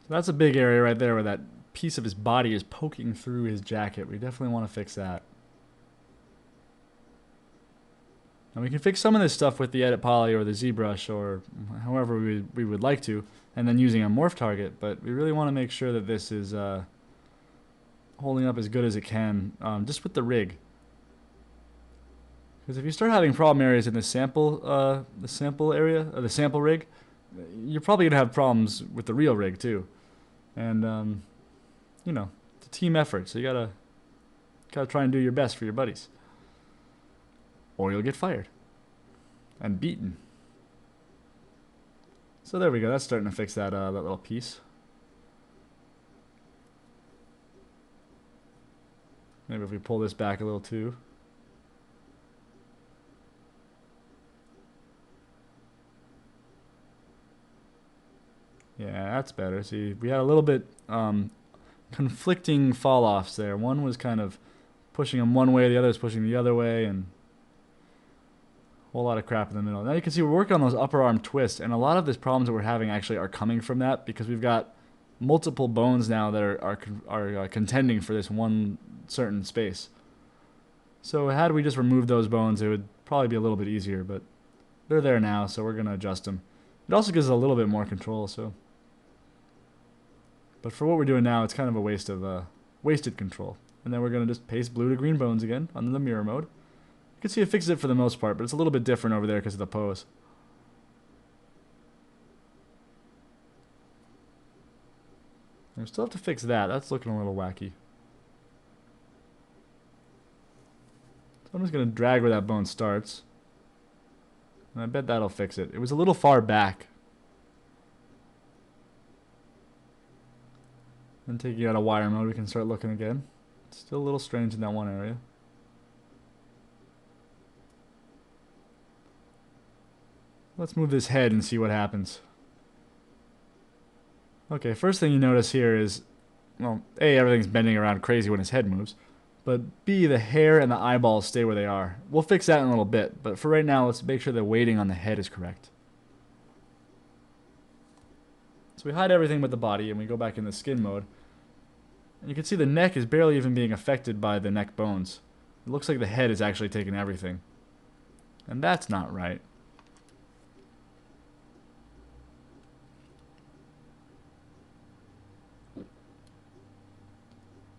So that's a big area right there where that piece of his body is poking through his jacket. We definitely want to fix that. And we can fix some of this stuff with the Edit Poly or the ZBrush or however we would like to, and then using a morph target, but we really want to make sure that this is holding up as good as it can, just with the rig. Because if you start having problem areas in the sample area, or the sample rig, you're probably gonna have problems with the real rig too. And you know, it's a team effort, so you gotta try and do your best for your buddies, or you'll get fired and beaten. So there we go. That's starting to fix that little piece. Maybe if we pull this back a little too. Yeah, that's better. See, we had a little bit conflicting fall-offs there. One was kind of pushing him one way, the other was pushing the other way, and a whole lot of crap in the middle. Now you can see we're working on those upper arm twists, and a lot of these problems that we're having actually are coming from that because we've got multiple bones now that are contending for this one certain space. So had we just removed those bones, it would probably be a little bit easier, but they're there now, so we're going to adjust them. It also gives us a little bit more control, so. But for what we're doing now, it's kind of a waste of wasted control. And then we're going to just paste blue to green bones again under the mirror mode. You can see it fixes it for the most part, but it's a little bit different over there because of the pose. We still have to fix that. That's looking a little wacky. So I'm just going to drag where that bone starts. And I bet that'll fix it. It was a little far back. And taking out a wire mode, we can start looking again. It's still a little strange in that one area. Let's move this head and see what happens. Okay, first thing you notice here is, well, A, everything's bending around crazy when his head moves. But B, the hair and the eyeballs stay where they are. We'll fix that in a little bit, but for right now, let's make sure the weighting on the head is correct. So we hide everything but the body, and we go back in the skin mode. And you can see the neck is barely even being affected by the neck bones. It looks like the head is actually taking everything. And that's not right.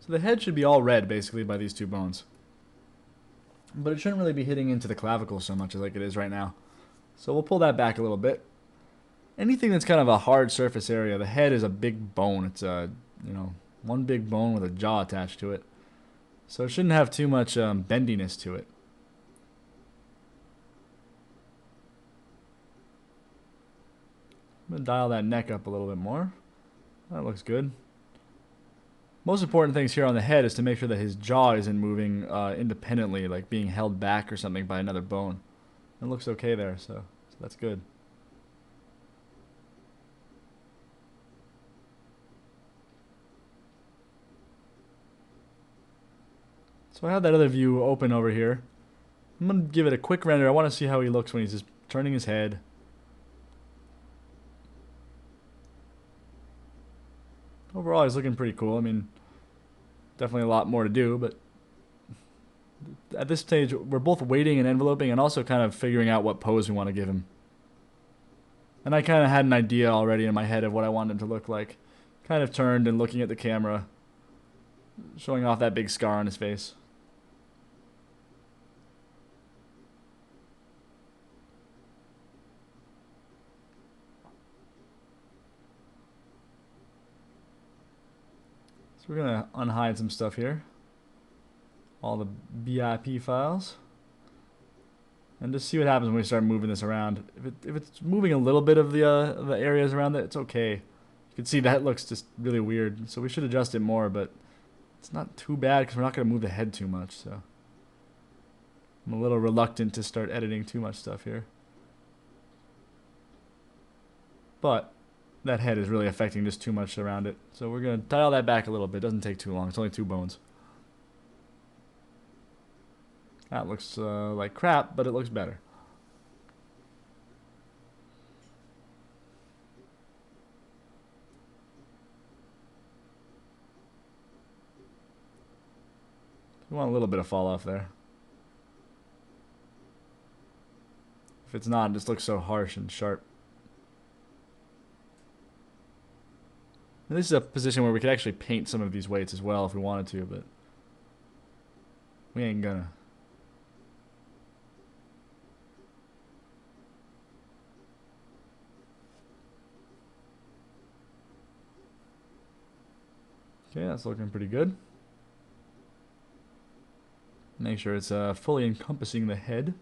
So the head should be all red, basically, by these two bones. But it shouldn't really be hitting into the clavicle so much as like it is right now. So we'll pull that back a little bit. Anything that's kind of a hard surface area, the head is a big bone. It's a, one big bone with a jaw attached to it. So it shouldn't have too much bendiness to it. I'm going to dial that neck up a little bit more. That looks good. Most important things here on the head is to make sure that his jaw isn't moving independently, like being held back or something by another bone. It looks okay there, so that's good. So I have that other view open over here. I'm going to give it a quick render. I want to see how he looks when he's just turning his head. Overall, he's looking pretty cool. I mean, definitely a lot more to do, but at this stage, we're both waiting and enveloping and also kind of figuring out what pose we want to give him. And I kind of had an idea already in my head of what I wanted him to look like. Kind of turned and looking at the camera, showing off that big scar on his face. So we're going to unhide some stuff here. All the BIP files. And just see what happens when we start moving this around. If it's moving a little bit of the areas around it, it's okay. You can see that looks just really weird. So we should adjust it more, but it's not too bad because we're not going to move the head too much. So I'm a little reluctant to start editing too much stuff here. But that head is really affecting just too much around it. So we're going to dial that back a little bit. It doesn't take too long. It's only 2 bones. That looks like crap, but it looks better. We want a little bit of fall off there. If it's not, it just looks so harsh and sharp. And this is a position where we could actually paint some of these weights as well if we wanted to, but we ain't gonna. Okay, that's looking pretty good. Make sure it's fully encompassing the head.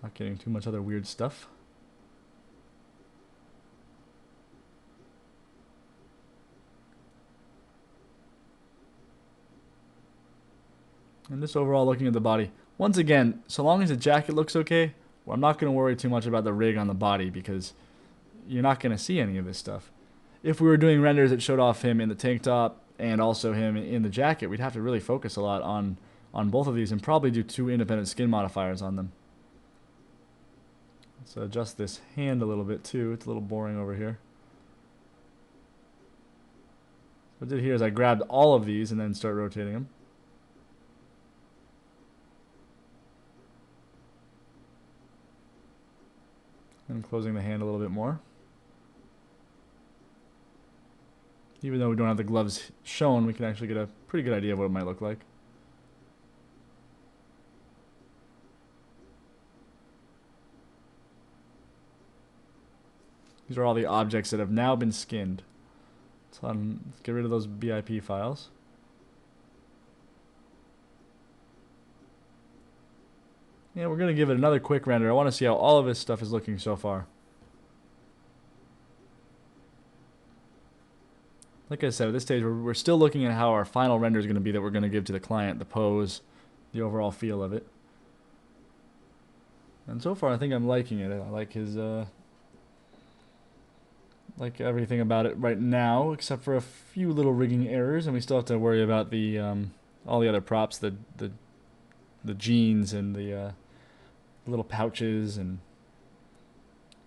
Not getting too much other weird stuff. And just overall looking at the body. Once again, so long as the jacket looks okay, well, I'm not going to worry too much about the rig on the body because you're not going to see any of this stuff. If we were doing renders that showed off him in the tank top and also him in the jacket, we'd have to really focus a lot on both of these and probably do 2 independent skin modifiers on them. Let's adjust this hand a little bit too. It's a little boring over here. What I did here is I grabbed all of these and then start rotating them. And closing the hand a little bit more. Even though we don't have the gloves shown, we can actually get a pretty good idea of what it might look like. These are all the objects that have now been skinned. So let's get rid of those BIP files. Yeah, we're going to give it another quick render. I want to see how all of this stuff is looking so far. Like I said, at this stage, we're still looking at how our final render is going to be that we're going to give to the client, the pose, the overall feel of it. And so far, I think I'm liking it. I like his, like everything about it right now, except for a few little rigging errors, and we still have to worry about the, all the other props, the jeans and the little pouches, and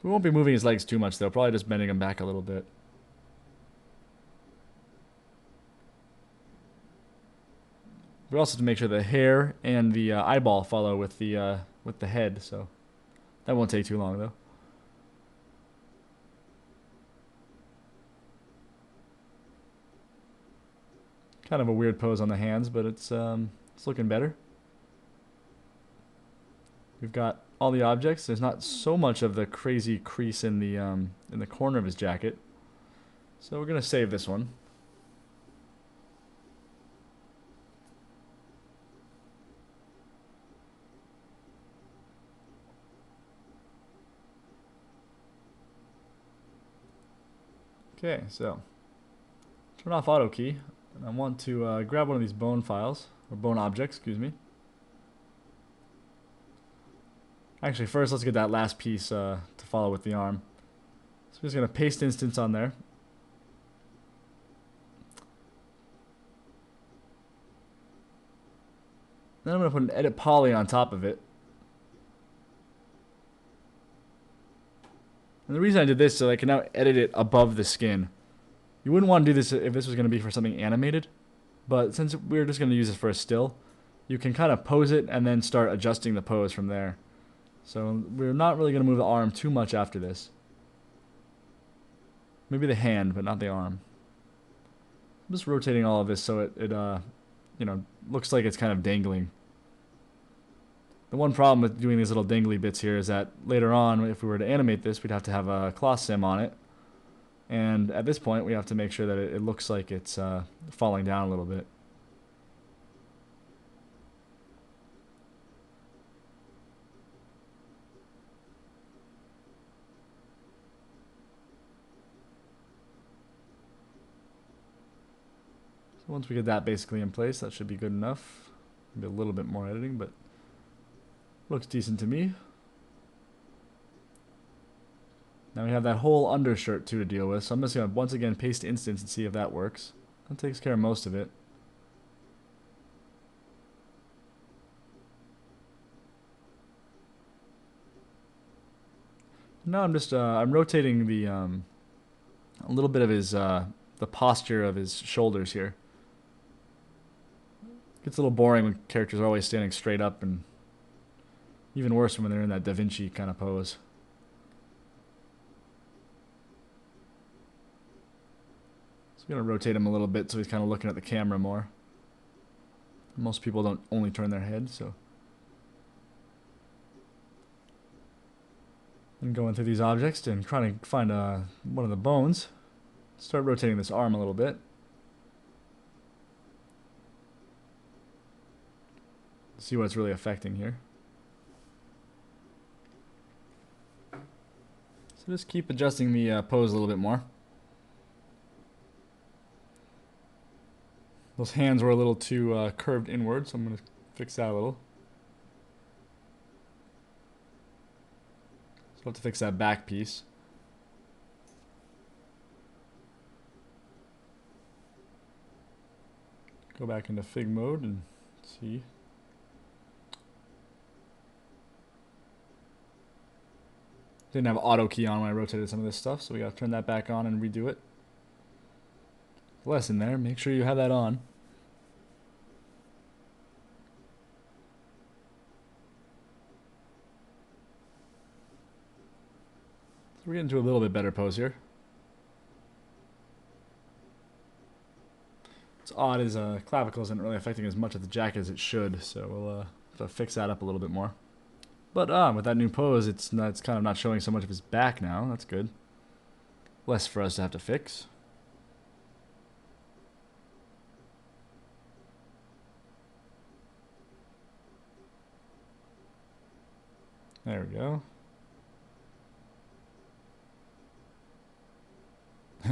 we won't be moving his legs too much though, probably just bending him back a little bit. We also have to make sure the hair and the eyeball follow with the head, so that won't take too long though. Kind of a weird pose on the hands, but it's looking better. We've got all the objects. There's not so much of the crazy crease in the corner of his jacket. So we're gonna save this one. Okay, so turn off auto key, and I want to grab one of these bone files, or bone objects, excuse me. Actually, first let's get that last piece to follow with the arm. So I'm just going to paste instance on there. Then I'm going to put an edit poly on top of it. And the reason I did this is so I can now edit it above the skin. You wouldn't want to do this if this was going to be for something animated, but since we're just going to use this for a still, you can kind of pose it and then start adjusting the pose from there. So we're not really going to move the arm too much after this. Maybe the hand, but not the arm. I'm just rotating all of this so it you know, looks like it's kind of dangling. The one problem with doing these little dangly bits here is that later on, if we were to animate this, we'd have to have a cloth sim on it. And at this point, we have to make sure that it looks like it's falling down a little bit. So once we get that basically in place, that should be good enough. Maybe a little bit more editing, but looks decent to me. Now we have that whole undershirt too to deal with, so I'm just going to once again paste instance and see if that works. That takes care of most of it. Now I'm just I'm rotating the a little bit of his the posture of his shoulders here. Gets a little boring when characters are always standing straight up, and even worse when they're in that Da Vinci kind of pose. So I'm going to rotate him a little bit so he's kind of looking at the camera more. Most people don't only turn their head, so. I'm going through these objects and trying to find one of the bones. Start rotating this arm a little bit. See what it's really affecting here. So just keep adjusting the pose a little bit more. Those hands were a little too curved inward, so I'm going to fix that a little. So I'll have to fix that back piece. Go back into Fig mode and see. Didn't have auto key on when I rotated some of this stuff, so we gotta turn that back on and redo it. Lesson there, make sure you have that on. So we're getting to a little bit better pose here. What's odd is clavicle isn't really affecting as much of the jacket as it should, so we'll have to fix that up a little bit more. But with that new pose, it's kind of not showing so much of his back now. That's good. Less for us to have to fix. There we go.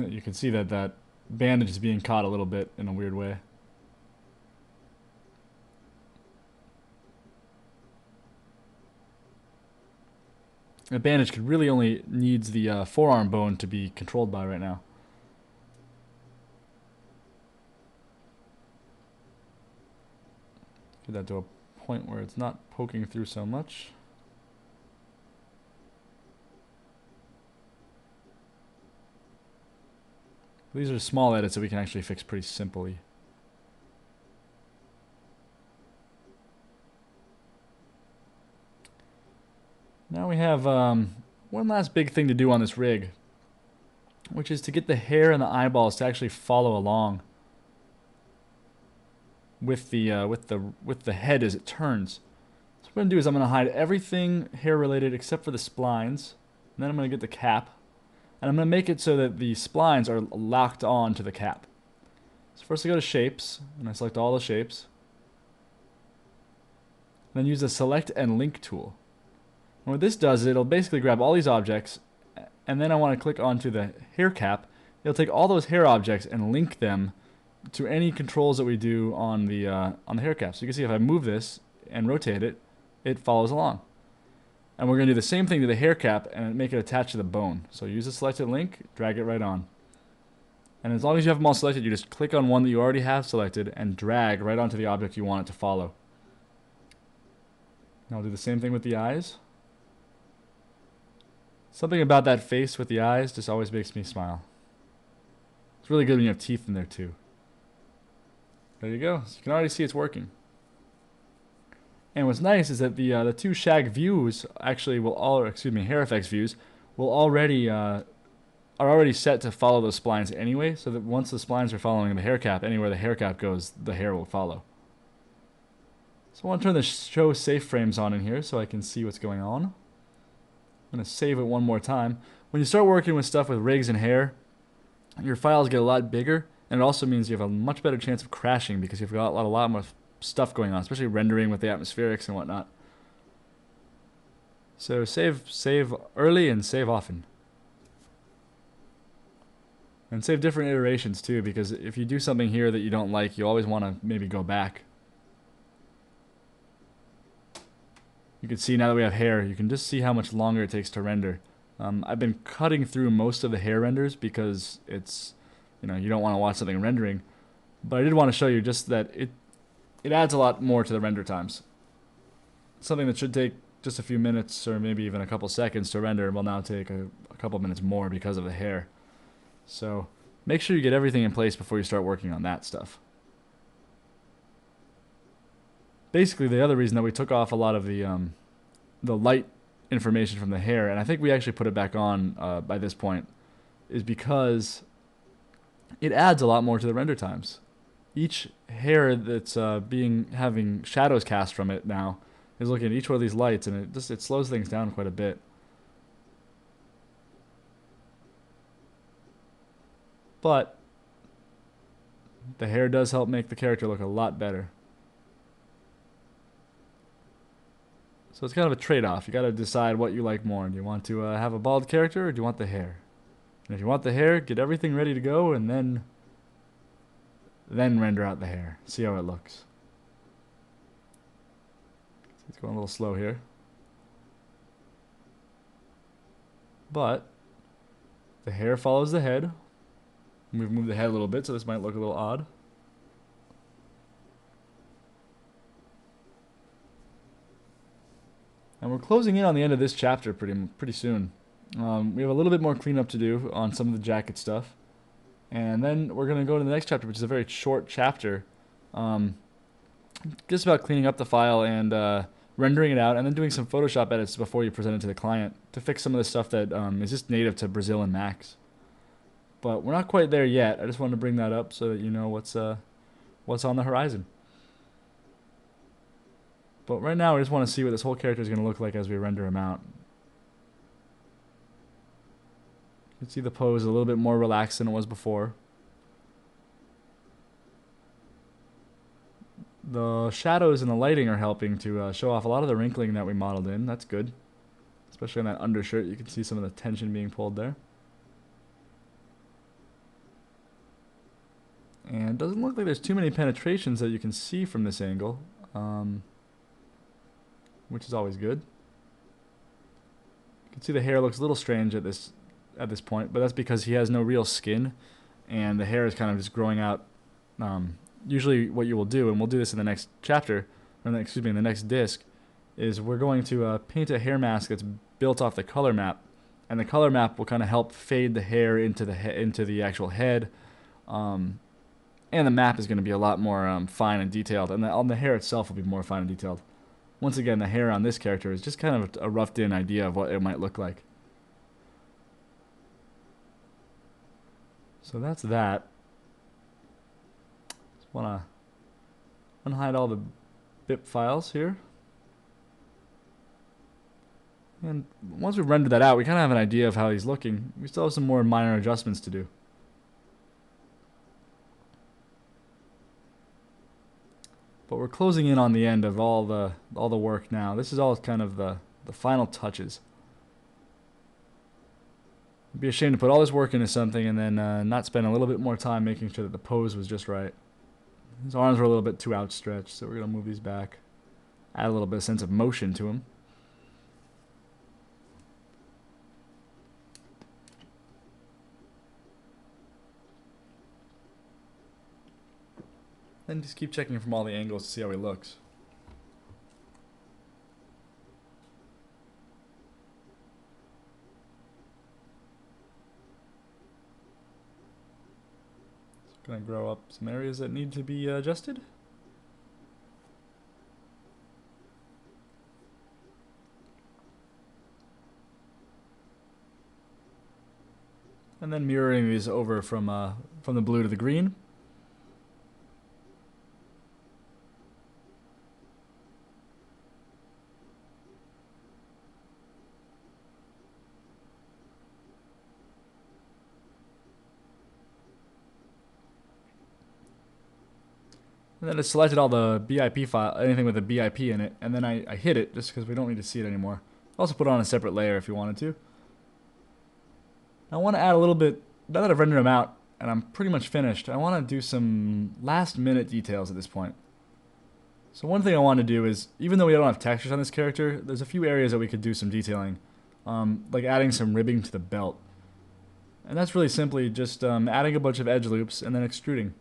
You can see that that bandage is being caught a little bit in a weird way. The bandage could really only needs the forearm bone to be controlled by right now. Get that to a point where it's not poking through so much. These are small edits that we can actually fix pretty simply. Now we have one last big thing to do on this rig, which is to get the hair and the eyeballs to actually follow along with the head as it turns. So what I'm going to do is I'm going to hide everything hair related except for the splines, and then I'm going to get the cap, and I'm going to make it so that the splines are locked on to the cap. So first I go to shapes, and I select all the shapes, and then use the select and link tool. And what this does is it'll basically grab all these objects, and then I want to click onto the hair cap. It'll take all those hair objects and link them to any controls that we do on the hair cap. So you can see if I move this and rotate it, it follows along. And we're going to do the same thing to the hair cap and make it attached to the bone. So use the selected link, drag it right on. And as long as you have them all selected, you just click on one that you already have selected and drag right onto the object you want it to follow. Now I'll do the same thing with the eyes. Something about that face with the eyes just always makes me smile. It's really good when you have teeth in there too. There you go. So you can already see it's working. And what's nice is that the two shag views actually will all, hair effects views will already are already set to follow those splines anyway. So that once the splines are following the hair cap, anywhere the hair cap goes, the hair will follow. So I want to turn the show safe frames on in here so I can see what's going on. I'm going to save it one more time. When you start working with stuff with rigs and hair, your files get a lot bigger, and it also means you have a much better chance of crashing because you've got a lot more stuff going on, especially rendering with the atmospherics and whatnot. So save early and save often. And save different iterations too, because if you do something here that you don't like, you always want to maybe go back. You can see now that we have hair, you can just see how much longer it takes to render. I've been cutting through most of the hair renders because it's, you don't want to watch something rendering. But I did want to show you just that it adds a lot more to the render times. Something that should take just a few minutes or maybe even a couple seconds to render will now take a couple minutes more because of the hair. So make sure you get everything in place before you start working on that stuff. basically the other reason that we took off a lot of the light information from the hair, and I think we actually put it back on by this point, is because it adds a lot more to the render times. Each hair that's having shadows cast from it now is looking at each one of these lights, and it slows things down quite a bit. But the hair does help make the character look a lot better. So it's kind of a trade-off. You got to decide what you like more. Do you want to have a bald character, or do you want the hair? And if you want the hair, get everything ready to go, and then render out the hair. See how it looks. It's going a little slow here. But the hair follows the head. We've moved the head a little bit, so this might look a little odd. And we're closing in on the end of this chapter pretty soon. We have a little bit more cleanup to do on some of the jacket stuff. And then we're going to go to the next chapter, which is a very short chapter. Just about cleaning up the file and rendering it out, and then doing some Photoshop edits before you present it to the client to fix some of the stuff that is just native to Brazil and Max. But we're not quite there yet. I just wanted to bring that up so that you know what's on the horizon. But right now, I just want to see what this whole character is going to look like as we render him out. You can see the pose a little bit more relaxed than it was before. The shadows and the lighting are helping to show off a lot of the wrinkling that we modeled in. That's good. Especially on that undershirt, you can see some of the tension being pulled there. And it doesn't look like there's too many penetrations that you can see from this angle, which is always good. You can see the hair looks a little strange at this point, but that's because he has no real skin, and the hair is kind of just growing out. Usually what you will do, and we'll do this in the next chapter, or in the next disc, is we're going to paint a hair mask that's built off the color map, and the color map will kind of help fade the hair into the actual head, and the map is going to be a lot more fine and detailed, and on the hair itself will be more fine and detailed. Once again, the hair on this character is just kind of a roughed-in idea of what it might look like. So that's that. Just want to unhide all the BIP files here. And once we've rendered that out, we kind of have an idea of how he's looking. We still have some more minor adjustments to do. But we're closing in on the end of all the work now. This is all kind of the final touches. It'd be a shame to put all this work into something and then not spend a little bit more time making sure that the pose was just right. His arms were a little bit too outstretched, so we're going to move these back. Add a little bit of sense of motion to him. Then just keep checking from all the angles to see how he looks. Just gonna grow up some areas that need to be adjusted. And then mirroring these over from the blue to the green. And then I selected all the BIP file, anything with a BIP in it, and then I hid it just because we don't need to see it anymore. Also put on a separate layer if you wanted to. I want to add a little bit, now that I've rendered them out and I'm pretty much finished, I want to do some last minute details at this point. So one thing I want to do is, even though we don't have textures on this character, there's a few areas that we could do some detailing. Like adding some ribbing to the belt. And that's really simply just adding a bunch of edge loops and then extruding.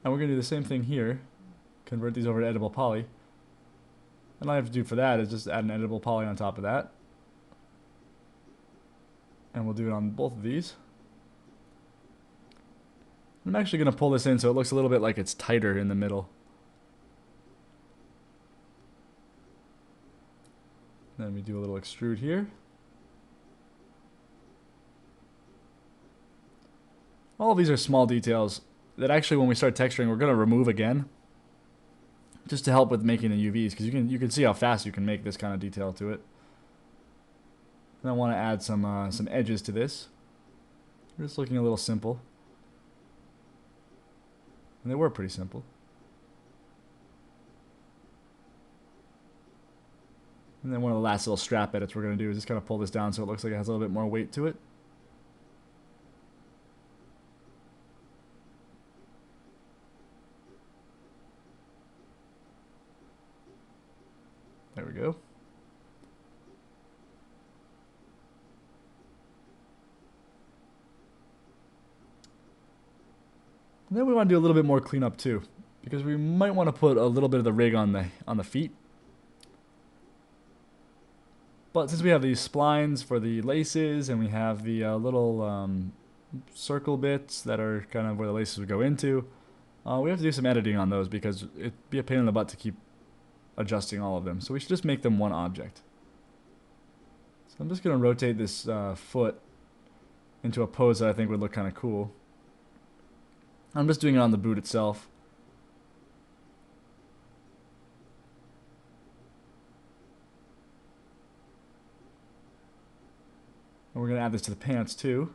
And we're going to do the same thing here. Convert these over to editable poly. And all I have to do for that is just add an editable poly on top of that. And we'll do it on both of these. I'm actually going to pull this in so it looks a little bit like it's tighter in the middle. Then we do a little extrude here. All of these are small details that actually when we start texturing we're going to remove again. Just to help with making the UVs, because you can see how fast you can make this kind of detail to it. And I want to add some edges to this. We're just looking a little simple. And they were pretty simple. And then one of the last little strap edits we're going to do is just kind of pull this down so it looks like it has a little bit more weight to it. There we go. And then we want to do a little bit more cleanup too, because we might want to put a little bit of the rig on the feet. But since we have these splines for the laces and we have the little circle bits that are kind of where the laces would go into, we have to do some editing on those because it'd be a pain in the butt to keep adjusting all of them. So we should just make them one object. So I'm just going to rotate this foot into a pose that I think would look kind of cool. I'm just doing it on the boot itself. And we're going to add this to the pants too.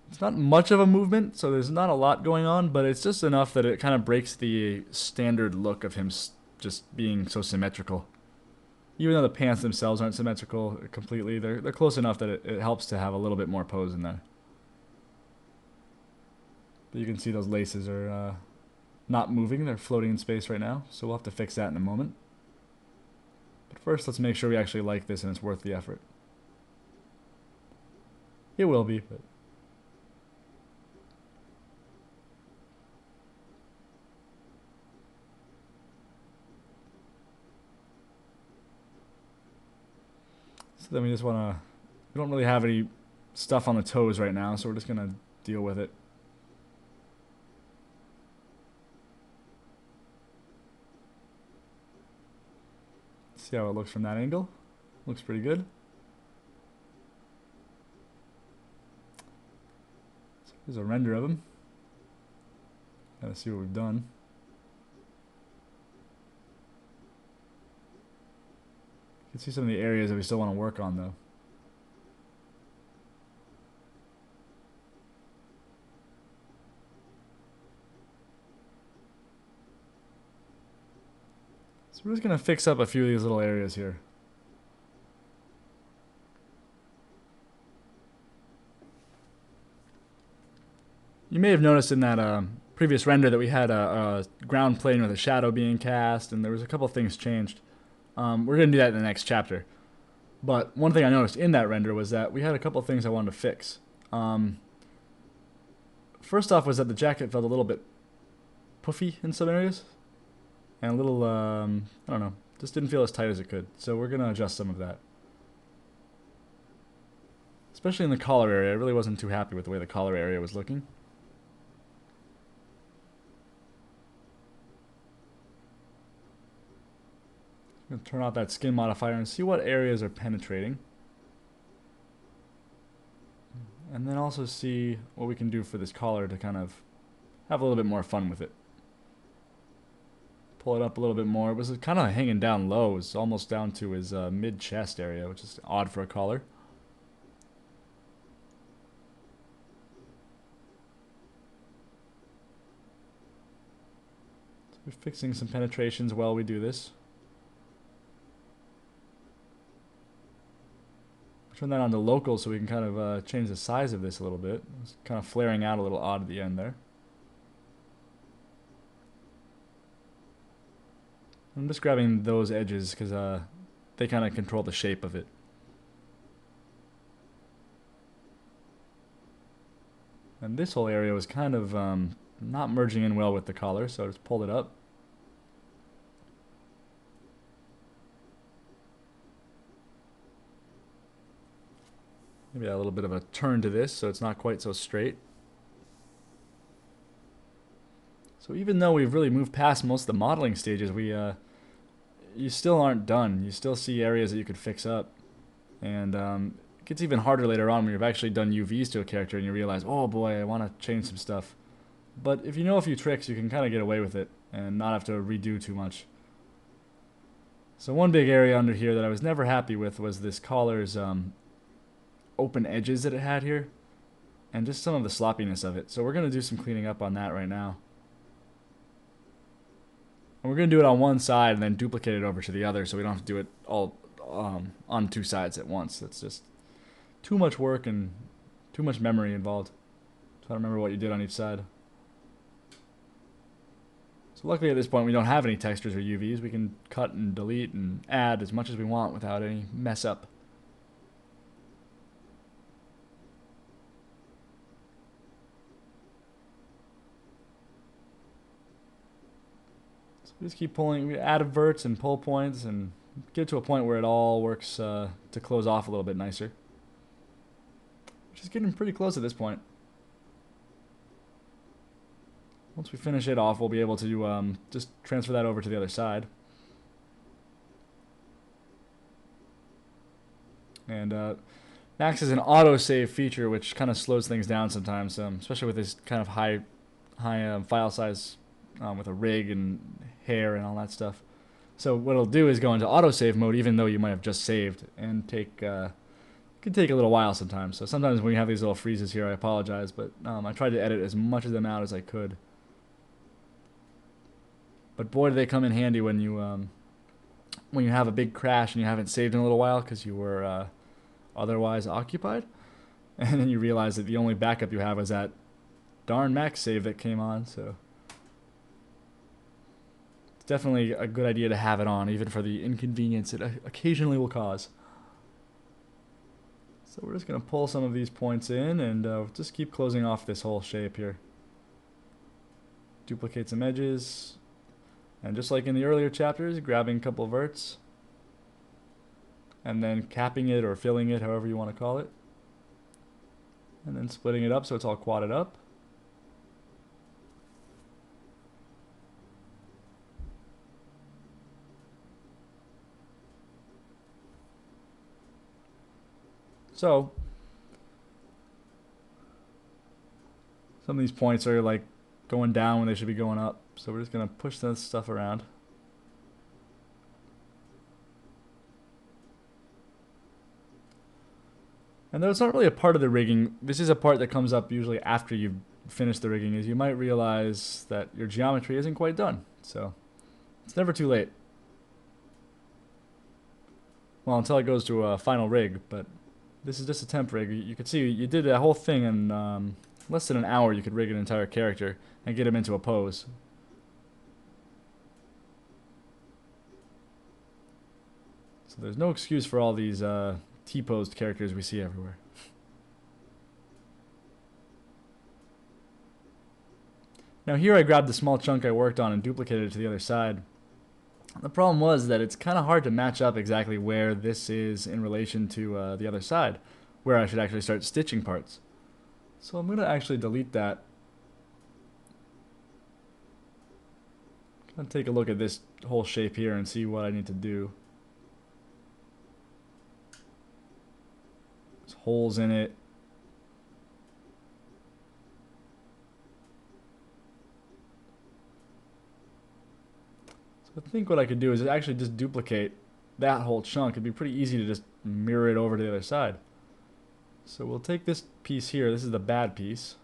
It's not much of a movement, so there's not a lot going on, but it's just enough that it kind of breaks the standard look of him just being so symmetrical. Even though the pants themselves aren't symmetrical completely, they're close enough that it helps to have a little bit more pose in there. But you can see those laces are not moving, they're floating in space right now, so we'll have to fix that in a moment. But first, let's make sure we actually like this and it's worth the effort. It will be, but... So then we just want to... We don't really have any stuff on the toes right now, so we're just going to deal with it. See how it looks from that angle. Looks pretty good. So here's a render of him. Gotta see what we've done. You can see some of the areas that we still want to work on though. So we're just going to fix up a few of these little areas here. You may have noticed in that previous render that we had a ground plane with a shadow being cast, and there was a couple things changed. We're going to do that in the next chapter. But one thing I noticed in that render was that we had a couple things I wanted to fix. First off was that the jacket felt a little bit puffy in some areas. And a little, I don't know, just didn't feel as tight as it could. So we're going to adjust some of that. Especially in the collar area. I really wasn't too happy with the way the collar area was looking. I'm going to turn off that skin modifier and see what areas are penetrating. And then also see what we can do for this collar to kind of have a little bit more fun with it. Pull it up a little bit more. It was kind of hanging down low. It was almost down to his mid-chest area, which is odd for a collar. So we're fixing some penetrations while we do this. Turn that on to local so we can kind of change the size of this a little bit. It's kind of flaring out a little odd at the end there. I'm just grabbing those edges because they kind of control the shape of it. And this whole area was kind of not merging in well with the collar, so I just pulled it up. Maybe a little bit of a turn to this so it's not quite so straight. So even though we've really moved past most of the modeling stages, you still aren't done. You still see areas that you could fix up. And it gets even harder later on when you've actually done UVs to a character and you realize, oh boy, I want to change some stuff. But if you know a few tricks, you can kind of get away with it and not have to redo too much. So one big area under here that I was never happy with was this collar's open edges that it had here. And just some of the sloppiness of it. So we're going to do some cleaning up on that right now. And we're going to do it on one side and then duplicate it over to the other so we don't have to do it all on two sides at once. That's just too much work and too much memory involved. So I don't remember what you did on each side. So luckily at this point we don't have any textures or UVs. We can cut and delete and add as much as we want without any mess up. So we just keep pulling, we add verts and pull points and get to a point where it all works to close off a little bit nicer. Which is getting pretty close at this point. Once we finish it off, we'll be able to just transfer that over to the other side. And Max is an autosave feature, which kind of slows things down sometimes, especially with this kind of high file size with a rig and hair and all that stuff. So what it'll do is go into autosave mode, even though you might have just saved, and it can take a little while sometimes. So sometimes when we have these little freezes here, I apologize, but I tried to edit as much of them out as I could. But boy, do they come in handy when you have a big crash and you haven't saved in a little while because you were otherwise occupied, and then you realize that the only backup you have is that darn Max save that came on. So it's definitely a good idea to have it on, even for the inconvenience it occasionally will cause. So we're just going to pull some of these points in and just keep closing off this whole shape here. Duplicate some edges. And just like in the earlier chapters, grabbing a couple of verts. And then capping it or filling it, however you want to call it. And then splitting it up so it's all quadded up. So some of these points are like going down when they should be going up. So we're just going to push this stuff around. And though it's not really a part of the rigging, this is a part that comes up usually after you've finished the rigging, is you might realize that your geometry isn't quite done. So it's never too late. Well, until it goes to a final rig, but this is just a temp rig. You can see you did a whole thing in less than an hour. You could rig an entire character and get him into a pose. So there's no excuse for all these T-posed characters we see everywhere. Now here I grabbed the small chunk I worked on and duplicated it to the other side. The problem was that it's kind of hard to match up exactly where this is in relation to the other side, where I should actually start stitching parts. So I'm going to actually delete that. I'm going to take a look at this whole shape here and see what I need to do. There's holes in it. I think what I could do is actually just duplicate that whole chunk. It'd be pretty easy to just mirror it over to the other side. So we'll take this piece here. This is the bad piece.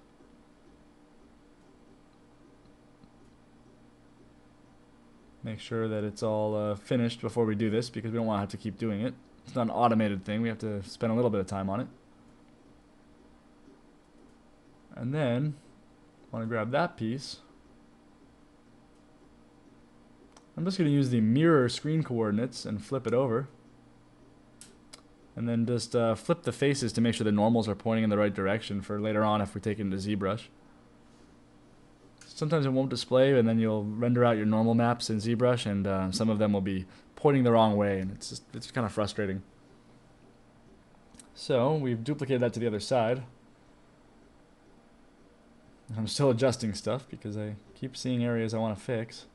Make sure that it's all finished before we do this, because we don't want to have to keep doing it. It's not an automated thing. We have to spend a little bit of time on it. And then I want to grab that piece. I'm just going to use the mirror screen coordinates and flip it over. And then just flip the faces to make sure the normals are pointing in the right direction for later on if we take it into ZBrush. Sometimes it won't display, and then you'll render out your normal maps in ZBrush, and some of them will be pointing the wrong way, and it's kind of frustrating. So we've duplicated that to the other side. I'm still adjusting stuff because I keep seeing areas I want to fix.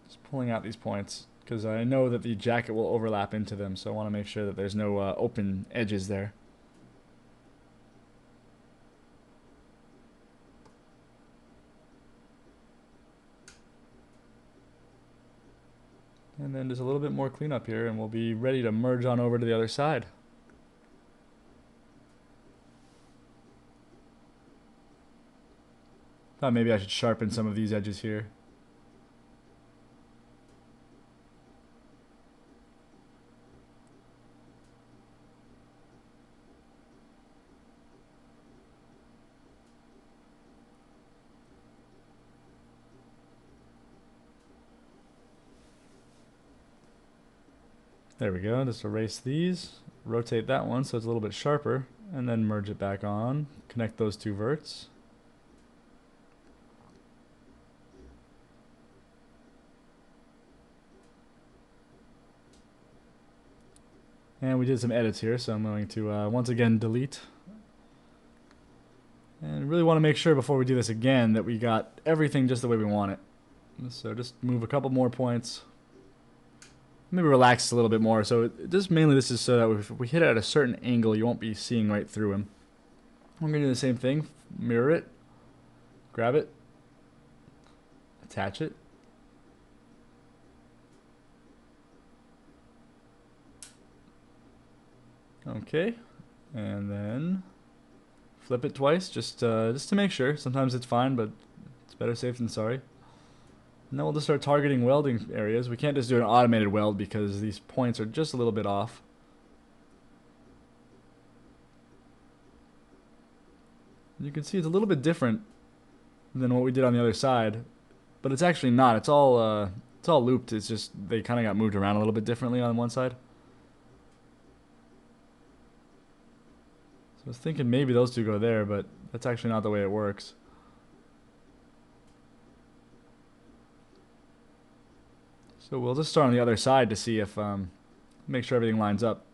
Just pulling out these points because I know that the jacket will overlap into them, so I want to make sure that there's no open edges there. And then just a little bit more cleanup here and we'll be ready to merge on over to the other side. Thought maybe I should sharpen some of these edges here. There we go, just erase these, rotate that one so it's a little bit sharper, and then merge it back on, connect those two verts. And we did some edits here, so I'm going to once again delete. And really want to make sure before we do this again that we got everything just the way we want it. So just move a couple more points. Maybe relax a little bit more. So just mainly this is so that if we hit it at a certain angle, you won't be seeing right through him. I'm going to do the same thing. Mirror it. Grab it. Attach it. Okay. And then flip it twice just to make sure. Sometimes it's fine, but it's better safe than sorry. And then we'll just start targeting welding areas. We can't just do an automated weld because these points are just a little bit off. You can see it's a little bit different than what we did on the other side, but it's actually not. It's all looped. It's just they kind of got moved around a little bit differently on one side. So I was thinking maybe those two go there, but that's actually not the way it works. So we'll just start on the other side to see if, make sure everything lines up.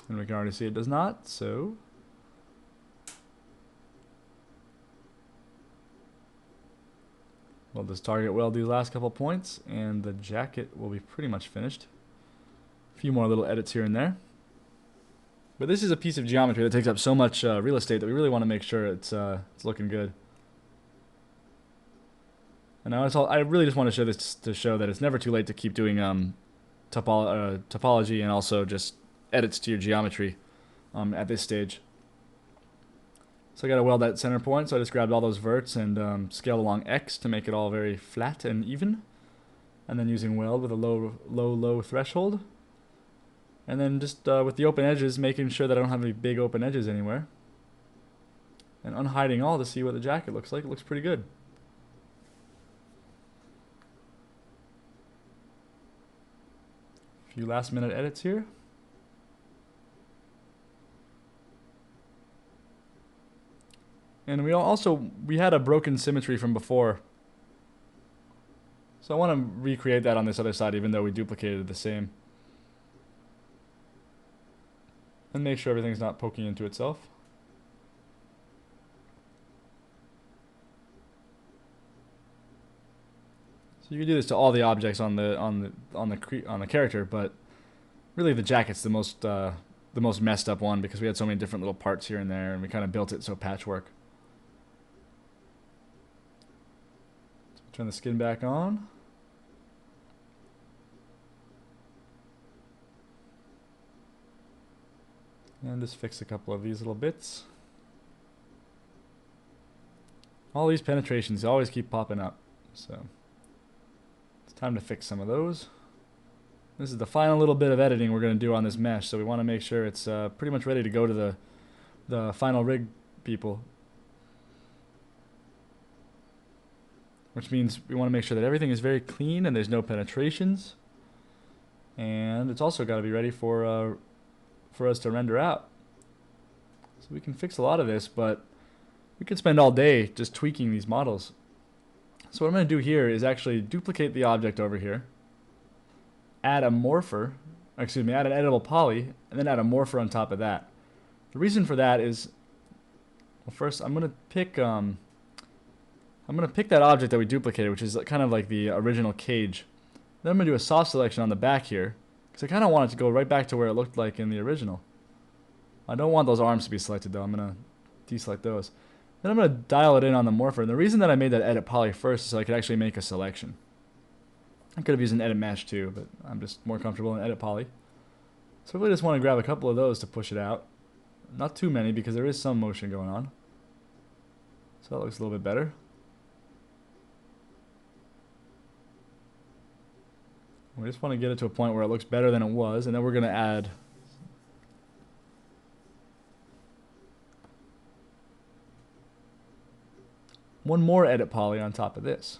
And we can already see it does not, so. We'll just target weld these last couple points and the jacket will be pretty much finished. A few more little edits here and there. But this is a piece of geometry that takes up so much real estate that we really want to make sure it's looking good. And now I really just want to show this to show that it's never too late to keep doing topology and also just edits to your geometry at this stage. So I got to weld that center point, so I just grabbed all those verts and scaled along X to make it all very flat and even. And then using weld with a low threshold. And then just with the open edges, making sure that I don't have any big open edges anywhere. And unhiding all to see what the jacket looks like. It looks pretty good. A few last minute edits here. And we had a broken symmetry from before. So I want to recreate that on this other side even though we duplicated the same. And make sure everything's not poking into itself. So you can do this to all the objects on the character, but really the jacket's the most messed up one because we had so many different little parts here and there, and we kind of built it so patchwork. So turn the skin back on. And just fix a couple of these little bits. All these penetrations always keep popping up, so it's time to fix some of those. This is the final little bit of editing we're going to do on this mesh, so we want to make sure it's pretty much ready to go to the final rig people. Which means we want to make sure that everything is very clean and there's no penetrations. And it's also got to be ready for us to render out. So we can fix a lot of this, but we could spend all day just tweaking these models. So what I'm going to do here is actually duplicate the object over here, add a morpher, excuse me, add an editable poly, and then add a morpher on top of that. The reason for that is, well, first I'm going to pick that object that we duplicated, which is kind of like the original cage. Then I'm going to do a soft selection on the back here, because I kind of want it to go right back to where it looked like in the original. I don't want those arms to be selected though. I'm going to deselect those. Then I'm going to dial it in on the morpher. And the reason that I made that edit poly first is so I could actually make a selection. I could have used an edit mesh too, but I'm just more comfortable in edit poly. So I really just want to grab a couple of those to push it out. Not too many because there is some motion going on. So that looks a little bit better. We just want to get it to a point where it looks better than it was, and then we're going to add one more edit poly on top of this.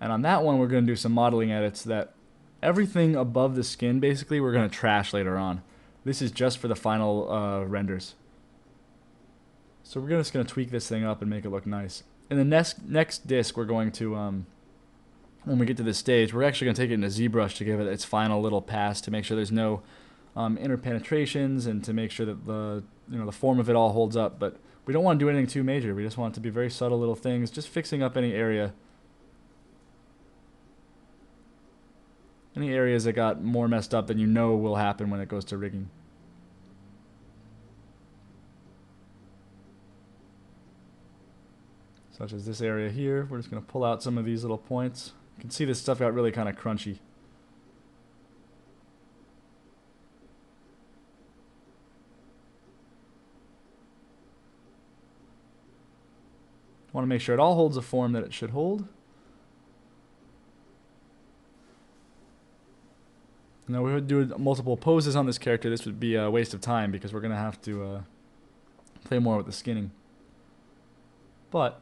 And on that one, we're going to do some modeling edits that everything above the skin, basically, we're going to trash later on. This is just for the final renders. So we're just going to tweak this thing up and make it look nice. In the next disc, we're going to, when we get to this stage, we're actually going to take it into ZBrush to give it its final little pass to make sure there's no interpenetrations and to make sure that the form of it all holds up. But we don't want to do anything too major. We just want it to be very subtle little things, just fixing up any areas that got more messed up than you know will happen when it goes to rigging. Such as this area here. We're just going to pull out some of these little points. You can see this stuff got really kind of crunchy. Want to make sure it all holds the form that it should hold. Now we would do multiple poses on this character. This would be a waste of time because we're going to have to play more with the skinning. But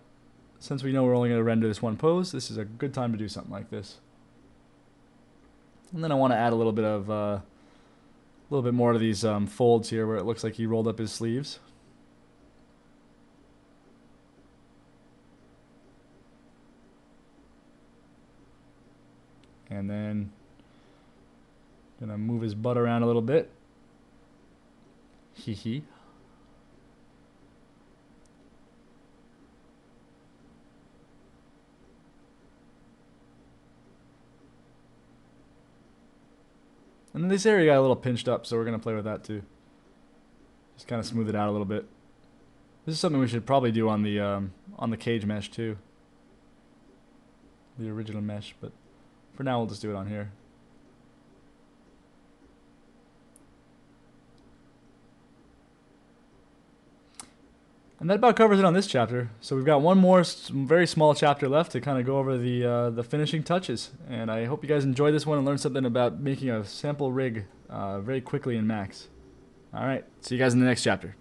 since we know we're only going to render this one pose, this is a good time to do something like this. And then I want to add a little bit more to these folds here where it looks like he rolled up his sleeves. And then gonna move his butt around a little bit. Hee hee. And then this area got a little pinched up, so we're gonna play with that too. Just kind of smooth it out a little bit. This is something we should probably do on the cage mesh too. The original mesh, but for now we'll just do it on here. And that about covers it on this chapter. So we've got one more very small chapter left to kind of go over the finishing touches. And I hope you guys enjoyed this one and learned something about making a sample rig very quickly in Max. Alright, see you guys in the next chapter.